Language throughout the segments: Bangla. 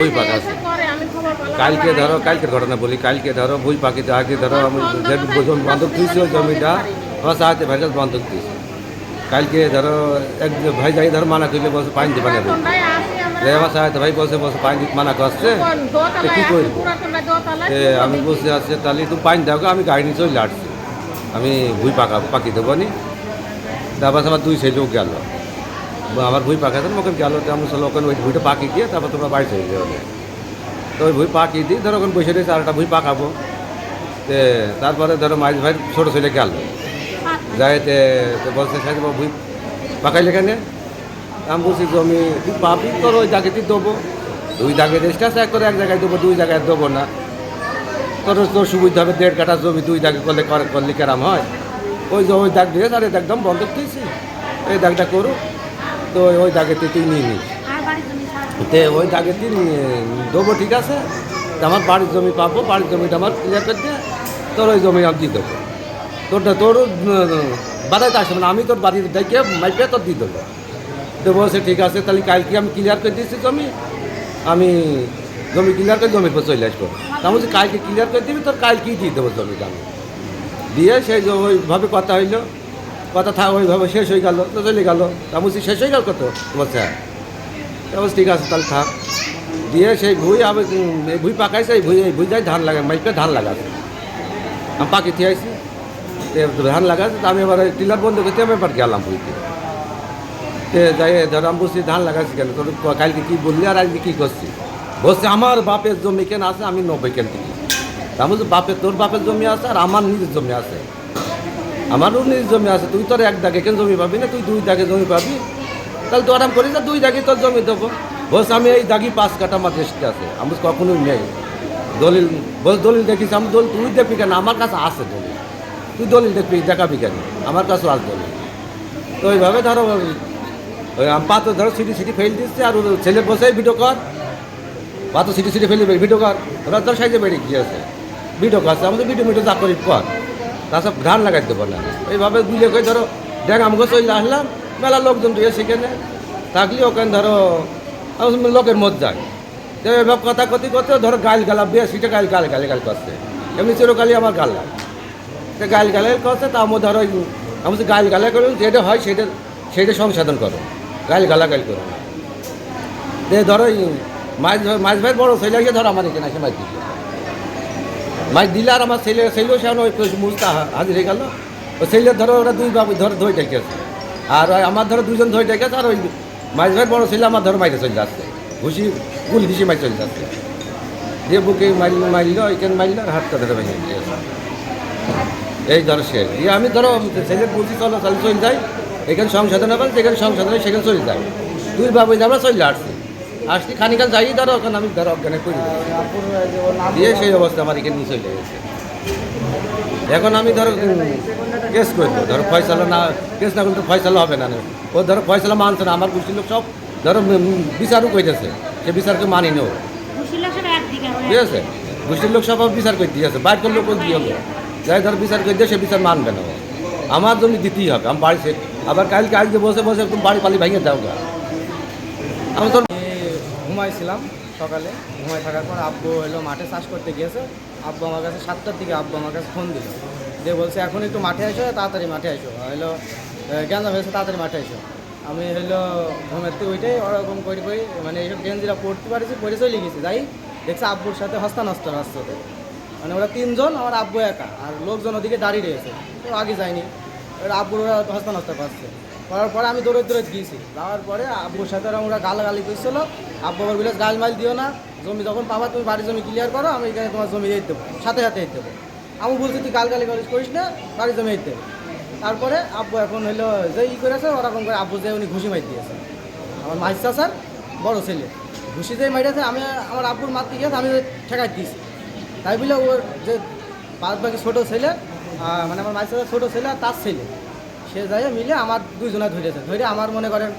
বই পাক আছে। কালকে ধরো কালকের ঘটনা বলি, কালকে ধরো বই পাখিতে আগে ধরো আমি বন্ধক দিয়েছি ওই জমিটা আমার সাহায্যে ভাই কাছে বন্ধক দিয়েছি। কালকে ধরো এক ভাই যাই ধরো মানা করলে বলছে পানি দিবা না, আমার সাহায্যে ভাই বসে বসে পানি দিতে মানা করছে, কী করবো? আমি বসে আসছে তাহলে তুমি পানি দাও, আমি গাড়ি নিয়ে চলে আসছি, আমি ভুই পাখি দেবো নি। তারপর আমার দুই ছেলেও গেল, আমার ভুই পাখা দেন ওখানে গেল, আমি চলো ওখানে ওই ভুইটা পাখি দিয়ে তারপর তোমরা বাড়ি চলে যাবে। তো ওই ভুই পাখি দিই ধরো ওখানে বসে রয়েছে, আর একটা ভুই পাকাবো। তারপরে ধরো মাছ ভাই ছোটো ছেলে গেল যাইতে, বলছে সাহেব ভুই পাকাইলে কেন? আমি বলছি জমি তুই পাবি, তোর ওই দাগেতেই দেবো, দুই দাগে রেস্ট আছে, এক করে এক জায়গায় দেবো, দুই জায়গায় দেবো না, তোর সুবিধা হবে। 1.5 কাঠা জমি দুই দাগে করলে কেরাম হয়? ওই দাগ দিয়ে আর এই দাগদাম বন্ধ দিয়েছি, এই দাগটা করুক, তো ওই দাগেতে তুই নিয়ে নিস, ওই দাগেতে দেবো, ঠিক আছে? আমার বাড়ির জমি পাবো, বাড়ির জমিটা আমার ক্লিয়ার করে দিয়ে তোর ওই জমি আমি দিয়ে দেবো, তোর বাড়াইতে আসবে না, আমি তোর বাড়ির দেখে মাইপে তোর দিয়ে দেবো। তো বলছে ঠিক আছে, তাহলে কালকে আমি ক্লিয়ার করে দিয়েছি জমি, আমি জমি ক্লিয়ার করে জমির পর চলে আসবো। তা বলছি কালকে ক্লিয়ার করে দিবি, তোর কালকেই দিয়ে দেবো জমিটা আমি দিয়ে। সেই ওইভাবে কথা হইলো, কথা ওইভাবে শেষ হয়ে গেল, তো চলে গেল। তা বলছি শেষ হয়ে গেল কত? বলছে হ্যাঁ। তা বলছি ঠিক আছে তাহলে থাক। দিয়ে সেই ভুই আমি ভুই পাকাইছে, এই ভুই যাই ধান লাগা মাইপে ধান লাগাছে, আমি পাখি দিয়ে আইসি ধান লাগাচ্ছে। তো আমি এবার টিলার বন্ধ করতে আমি এবার গেলাম ভুইতে, যাই ধর আমি বলছি ধান লাগাচ্ছি কেন, তোর কালকে কী বললি আর আজকে কী করছি? বলছে আমার বাপের জমি কেন আছে, আমি 90 কেন দিই। তা বলছি তোর বাপের জমি আছে আর আমার নিজের জমি আছে, আমারও নিজের জমি আছে, তুই তোর এক দাগে কেন জমি পাবি না, তুই দুই দাগে জমি পাবি, তাহলে তুই আরাম করিস না, দুই দাগে তোর জমি দেবো। বলছে আমি এই দাগি 5 কাঠা আমার রেস্টে আছে, আমি কখনোই নেই দলিল। দলিল দেখিস? আমি দলিল তুই দেখবি কেন, আমার কাছে আছে দলিল, তুই দলিল দেখবি দেখাবি কেন, আমার কাছেও আছে দলিল। তো ওইভাবে ধরো ওই পাতো ধরো সিটি ফেল দিচ্ছে, আর ছেলে বসে ভিডিও কর, পাতো সিটি ফেলে ভিডিও কর, ওরা তোর সাইজে বেরিয়ে গিয়েছে ভিডিও করছে, আমাদের ভিডিও যা করি কর, তাছাড়া ধান লাগাই দেবো না। এইভাবে গুলে করে ধরো দেখ আমাকে চলে আসলাম, মেলা লোকজন রয়ে সেখানে থাকলে ওখানে ধরো লোকের মত যায়, তো এভাবে কথা কথি করতে ধরো গাল গালা বেশিটা গাল করছে, এমনি চিরকালই আমার গাল লাগে, তো গাল করছে, তা আমার ধরো আমি গাল গালা করুন, যেটা হয় সেটা সংশোধন করো, গাল করো না। ধরো মাছ ভাই বড় ছেলে গিয়ে ধরো আমার এখানে আসে মাছ দিলে আর আমার ছেলেও সেখানে ওই মুজটা হাজির হয়ে গেল। ওই ছেলে ধরো ওরা দুই বাবু ধরে ধরে ডেকেছে, আর আমার ধরো দুজন ধরে ডেকেছে, আর ওই মাছ ভাই বড় ছেলে আমার ধরো মাইরে চলে যাচ্ছে, ঘুষি মাছ চলে যাচ্ছে, দিয়ে বুকে মারলো এখানে মারলো, আর হাতটা ধরে ভেঙে দিয়েছে। এই ধরো সে দিয়ে আমি ধরো ছেলে বুঝি চলে চলে যাই, এখানে সংশোধন হবে, যেখানে সংশোধন হয় সেখানে চলে যায়, দুই বাবু আমরা চলে আসছি খানিকাল যাই ধরো, ওখানে আমি ধরো অজ্ঞানে করে দিয়ে সেই অবস্থা আমার এখানে নিয়ে চলে গেছে। এখন আমি ধরো কেস করবো, ধরো ফয়সালা না, কেস না করলে ফয়সালা হবে না, ও ধরো ফয়সালা মানছে না, আমার গোষ্ঠীর লোক সব ধরো বিচারও কইতেছে, সে বিচারকে মানি নেও, ঠিক আছে? গোষ্ঠীর লোক সব বিচার করে দিয়েছে, বাইরের লোক কী হলো, যাই ধরো বিচার করে দিয়ে সে বিচার মানবে না, আমার জন্য দিতেই হবে। আমি বাড়ি সে আবার কালকে বসে তুমি বাড়ি পালি ভেঙে দাও গা। আমি তো ঘুমাইছিলাম, সকালে ঘুমাই থাকার পর আব্বু হলো মাঠে চাষ করতে গিয়েছে, আব্বু আমার কাছে 7টার দিকে আব্বু আমার কাছে ফোন দিল, দিয়ে বলছে এখন একটু মাঠে আসো, তাড়াতাড়ি মাঠে আসো, হলো গ্যাঞ্জাম হয়েছে, তাড়াতাড়ি মাঠে আসো। আমি হলো ঘুমের থেকে ওইটাই ওরকম করি মানে এইসব গেঞ্জিরা পড়তে পারছি, পড়ে চলে গেছি, যাই দেখছি আব্বুর সাথে হস্তানস্তান আসছে, মানে ওরা 3 জন, আমার আব্বু একা, আর লোকজন ওদিকে দাঁড়িয়ে রয়েছে, তো আগে যায়নি, ওরা আব্বুর ওরা হস্তানস্তা পাচ্ছে। করার পরে আমি দৌড়ে গিয়েছি, যাওয়ার পরে আব্বুর সাথে ওরা গালাগালি করছিল, আব্বু আবার বলে গাল মাল দিও না, জমি যখন পাবা তুমি বাড়ির জমি ক্লিয়ার করো, আমি এখানে তোমার জমি দিয়ে দেবো, সাথে দেবো। আমি বলছি তুই গালগালি করিস না, বাড়ির জমি দিয়ে দেবো। তারপরে আব্বু এখন হলো যে করেছে ওরকম করে আব্বু যে উনি ঘুষি মার দিয়েছে, আমার মাইস চাচার বড় ছেলে ঘুষি যে মারিয়েছে, আমি আমার আব্বুর মারতে গিয়েছে, আমি ঠেকাই দিয়েছি, তাই বলে ওর যে বাকি ছোটো ছেলে, মানে আমার মাইস চাচার ছোটো ছেলে আর তার ছেলে, সে যাই মিলে আমার দুইজনে ধরে আমার মনে করেন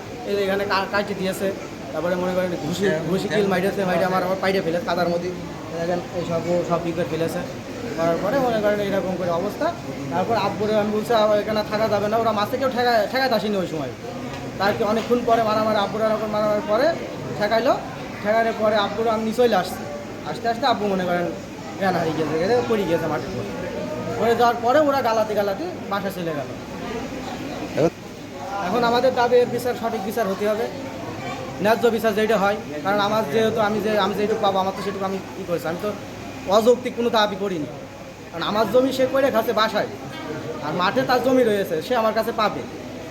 এখানে কাটি দিয়েছে, তারপরে মনে করেন ঘুষি কিল মাইরেছে, আমার পাইরে ফেলেছে কাদার মধ্যে, দেখেন এই সব করে ফেলেছে, করার পরে মনে করেন এরকম করে অবস্থা। তারপর আব্বুরে আমি বলছি এখানে থাকা যাবে না, ওরা মাছে কেউ ঠেকাইতে আসেনি ওই সময়, তার কি অনেকক্ষণ পরে মারামারি আব্বুরা এরকম মারামারির পরে ঠেকাইলো, ঠেকানোর পরে আব্বুর আমি চলে আসছি আস্তে আস্তে আব্বু মনে করেন জ্ঞান হারিয়ে গেছে পড়ে গিয়েছে মাঠের পরে পড়ে যাওয়ার পরে ওরা গালাতে গালাতে বাসা চলে গেল। এখন আমাদের দাবি এর বিচার সঠিক বিচার হতে হবে, ন্যায্য বিচার যেটা হয়। কারণ আমার যেহেতু আমি যেটুকু পাবো আমার তো সেটুকু আমি কী করেছি, আমি তো অযৌক্তিক কোনো দাবি করিনি। কারণ আমার জমি সে করে খাচ্ছে বাসায়, আর মাঠে তার জমি রয়েছে, সে আমার কাছে পাবে।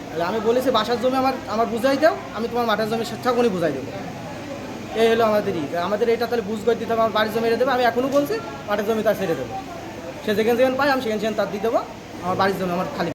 তাহলে আমি বলেছি বাসার জমি আমার বুঝাই দাও, আমি তোমার মাঠের জমি স্বেচ্ছাগুনি বুঝাই দেবো। এই হলো আমাদের এটা তাহলে বুঝ করে দিতে হবে, আমার বাড়ির জমি ছেড়ে দেবে। আমি এখনও বলছি মাঠের জমি তার ছেড়ে দেবো, সে যেখানে পাই আমি সেখানে তার দিয়ে দেবো, আমার বাড়ির জমি আমার খালি।